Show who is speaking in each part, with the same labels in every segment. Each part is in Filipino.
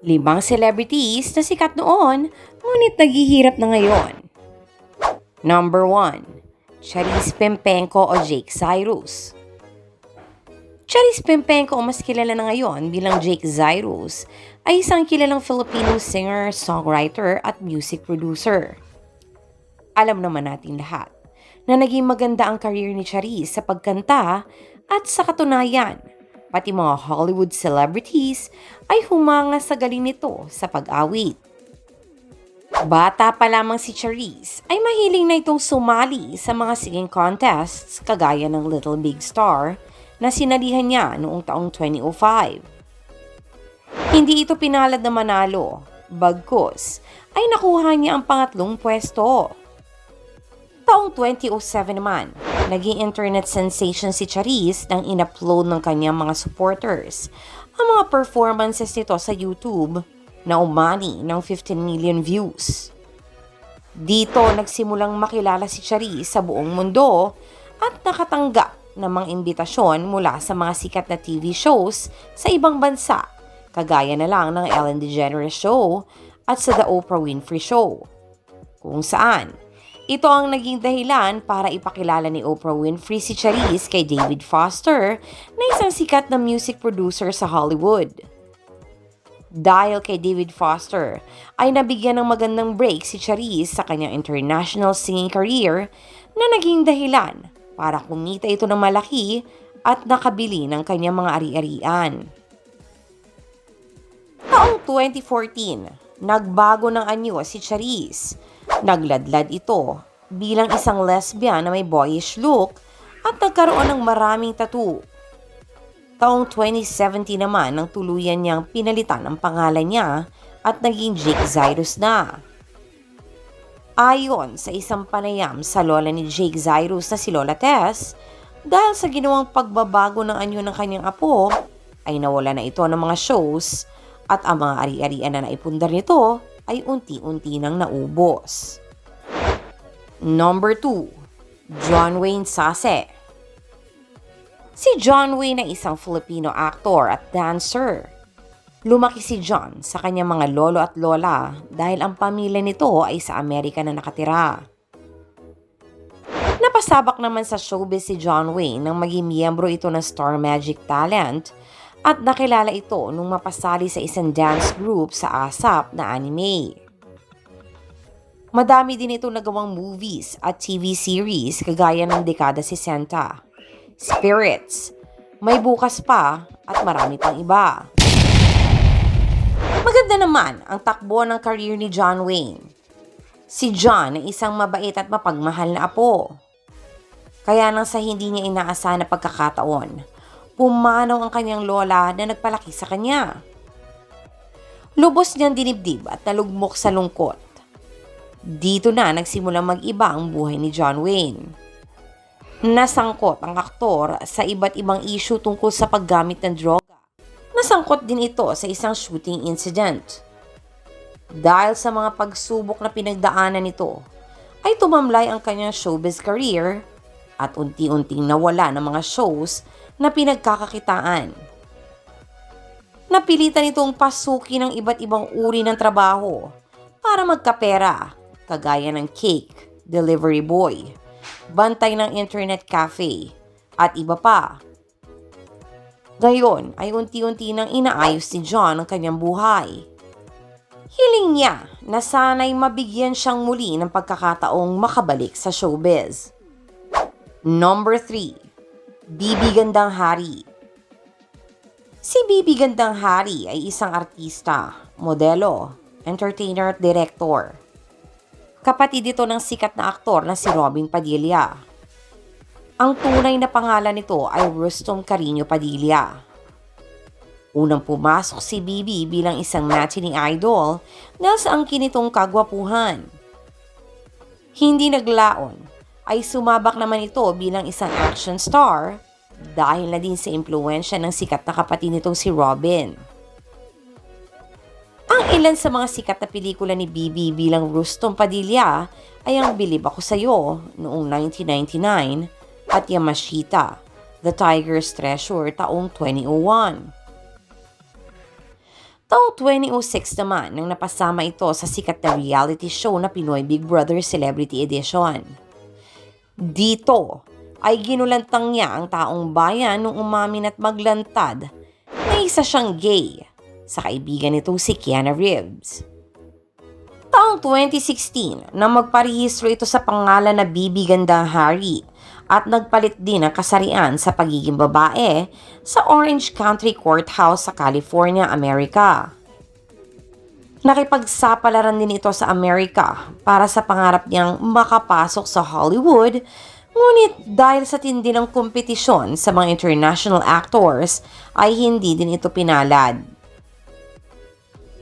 Speaker 1: 5 celebrities na sikat noon, ngunit naghihirap na ngayon. Number 1. Charis Pempenko o Jake Cyrus. Charis Pempenko o mas kilala na ngayon bilang Jake Cyrus ay isang kilalang Filipino singer, songwriter at music producer. Alam naman natin lahat na naging maganda ang career ni Charis sa pagkanta at sa katunayan, pati mga Hollywood celebrities ay humanga sa galing nito sa pag-awit. Bata pa lamang si Charis ay mahiling na itong sumali sa mga singing contests kagaya ng Little Big Star na sinalihan niya noong taong 2005. Hindi ito pinalad na manalo, bagkus ay nakuha niya ang pangatlong pwesto. Taong 2007 naman, naging internet sensation si Charis nang in-upload ng kanyang mga supporters ang mga performances nito sa YouTube na umani ng 15 million views. Dito nagsimulang makilala si Charis sa buong mundo at nakatanggap ng mga imbitasyon mula sa mga sikat na TV shows sa ibang bansa, kagaya na lang ng Ellen DeGeneres Show at sa The Oprah Winfrey Show, kung saan ito ang naging dahilan para ipakilala ni Oprah Winfrey si Charis kay David Foster na isang sikat na music producer sa Hollywood. Dahil kay David Foster ay nabigyan ng magandang break si Charis sa kanyang international singing career na naging dahilan para kumita ito ng malaki at nakabili ng kanyang mga ari-arian. Taong 2014, nagbago ng anyo si Charis. Nagladlad ito bilang isang lesbian na may boyish look at nagkaroon ng maraming tattoo. Taong 2017 naman nang tuluyan niyang pinalitan ang pangalan niya at naging Jake Cyrus na. Ayon sa isang panayam sa lola ni Jake Cyrus na si Lola Tess, dahil sa ginawang pagbabago ng anyo ng kanyang apo, ay nawala na ito ng mga shows at ang mga ari-arian na naipundar nito ay unti-unti nang naubos. Number 2. John Wayne Sase. Si John Wayne ay isang Filipino actor at dancer. Lumaki si John sa kanyang mga lolo at lola dahil ang pamilya nito ay sa Amerika na nakatira. Napasabak naman sa showbiz si John Wayne nang maging miyembro ito ng Star Magic Talent at nakilala ito nung mapasali sa isang dance group sa ASAP na anime. Madami din itong nagawang movies at TV series kagaya ng Dekada 60, Spirits, May Bukas Pa at marami pang iba. Maganda naman ang takbo ng career ni John Wayne. Si John ay isang mabait at mapagmahal na apo. Kaya nang sa hindi niya inaasahan na pagkakataon, pumanaw ang kanyang lola na nagpalaki sa kanya. Lubos niyang dinibdib at nalugmok sa lungkot. Dito na nagsimulang mag-iba ang buhay ni John Wayne. Nasangkot ang aktor sa iba't ibang issue tungkol sa paggamit ng droga. Nasangkot din ito sa isang shooting incident. Dahil sa mga pagsubok na pinagdaanan nito, ay tumamlay ang kanyang showbiz career at unti-unting nawala ng mga shows na pinagkakakitaan. Napilitan itong pasukin ng iba't ibang uri ng trabaho para magkapera, kagaya ng cake, delivery boy, bantay ng internet cafe, at iba pa. Gayon ay unti-unti nang inaayos ni John ang kanyang buhay. Hiling niya na sana'y mabigyan siyang muli ng pagkakataong makabalik sa showbiz. Number 3. Bibi Gandang Hari. Si Bibi Gandang Hari ay isang artista, modelo, entertainer at director. Kapatid ito ng sikat na aktor na si Robin Padilla. Ang tunay na pangalan nito ay Rustom Carino Padilla. Unang pumasok si Bibi bilang isang matinee idol dahil sa angkin nitong kagwapuhan. Hindi naglaon ay sumabak naman ito bilang isang action star dahil na din sa impluwensya ng sikat na kapatid nitong si Robin. Ang ilan sa mga sikat na pelikula ni Bibi bilang Rustom Padilla ay ang Bilib Ako Sa'yo noong 1999 at Yamashita, The Tiger's Treasure taong 2001. Taong Taong 2006 naman nang napasama ito sa sikat na reality show na Pinoy Big Brother Celebrity Edition. Dito ay ginulantang niya ang taong bayan nung umamin at maglantad na isa siyang gay sa kaibigan nitong si Keanu Reeves. Taong 2016 nang magparehistro ito sa pangalan na Bibi Gandang Hari at nagpalit din ng kasarian sa pagiging babae sa Orange County Courthouse sa California, Amerika. Nakipagsapalaran din ito sa Amerika para sa pangarap niyang makapasok sa Hollywood, ngunit dahil sa tindi ng kompetisyon sa mga international actors ay hindi din ito pinalad.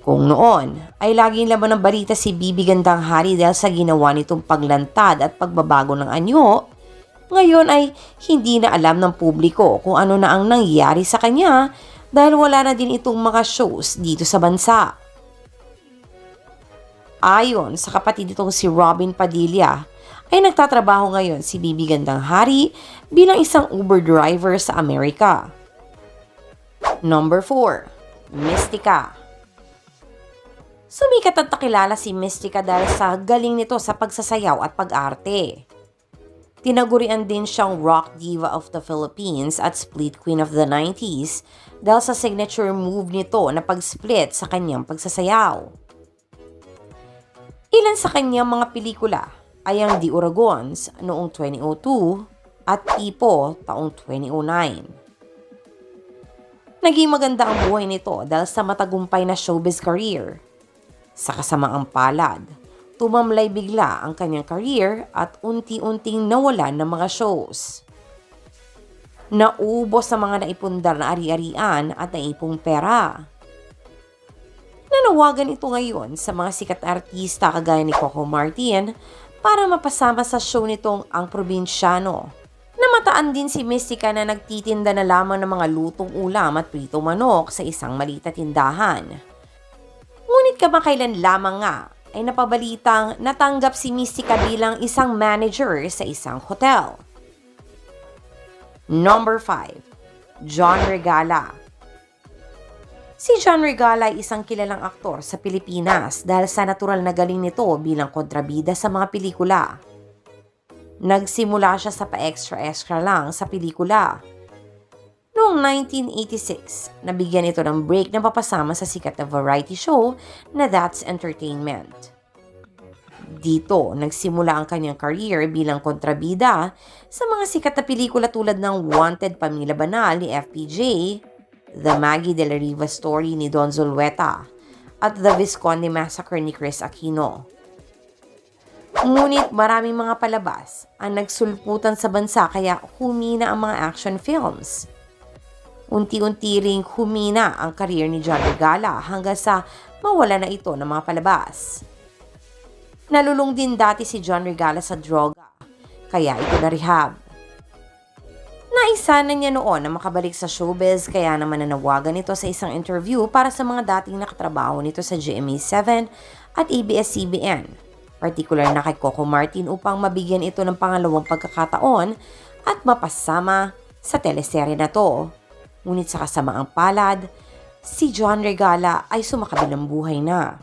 Speaker 1: Kung noon ay laging laman ng balita si Bibi Gandang Hari dahil sa ginawa nitong paglantad at pagbabago ng anyo, ngayon ay hindi na alam ng publiko kung ano na ang nangyari sa kanya dahil wala na din itong mga shows dito sa bansa. Ayon sa kapatid nitong si Robin Padilla, ay nagtatrabaho ngayon si Bibi Gandang Hari bilang isang Uber driver sa Amerika. Number 4. Mystica. Sumikat at nakilala si Mystica dahil sa galing nito sa pagsasayaw at pag-arte. Tinagurian din siyang rock diva of the Philippines at split queen of the 90s dahil sa signature move nito na pag-split sa kanyang pagsasayaw. Ilan sa kanyang mga pelikula ay ang The Oragons noong 2002 at Tipo taong 2009. Naging maganda ang buhay nito dahil sa matagumpay na showbiz career. Sa kasamaang palad, tumamlay bigla ang kanyang career at unti-unting nawalan ng mga shows. Naubos sa mga naipundar na ari-arian at naipong pera. Nanawagan ito ngayon sa mga sikat artista kagaya ni Coco Martin para mapasama sa show nitong Ang Probinsyano. Namataan din si Mystica na nagtitinda na lamang ng mga lutong ulam at pritong manok sa isang maliit na tindahan. Ngunit kamakailan lamang nga ay napabalitang natanggap si Mystica bilang isang manager sa isang hotel. Number 5. John Regala. Si John Regala ay isang kilalang aktor sa Pilipinas dahil sa natural na galing nito bilang kontrabida sa mga pelikula. Nagsimula siya sa pa-extra-extra lang sa pelikula. Noong 1986, nabigyan ito ng break na papasama sa sikat na variety show na That's Entertainment. Dito, nagsimula ang kanyang career bilang kontrabida sa mga sikat na pelikula tulad ng Wanted Pamilya Banal ni FPJ, The Maggie de la Riva Story ni Don Zulueta, at The Visconde Massacre ni Chris Aquino. Ngunit maraming mga palabas ang nagsulputan sa bansa kaya humina ang mga action films. Unti-unti ring humina ang career ni John Regala hanggang sa mawala na ito ng mga palabas. Nalulung din dati si John Regala sa droga, kaya ito na-rehab. Naisa na niya noon na makabalik sa showbiz kaya naman nanawagan ito sa isang interview para sa mga dating nakatrabaho nito sa GMA7 at ABS-CBN, partikular na kay Coco Martin upang mabigyan ito ng pangalawang pagkakataon at mapasama sa teleserye na to. Ngunit sa kasamaang palad, si John Regala ay sumakabilang buhay na.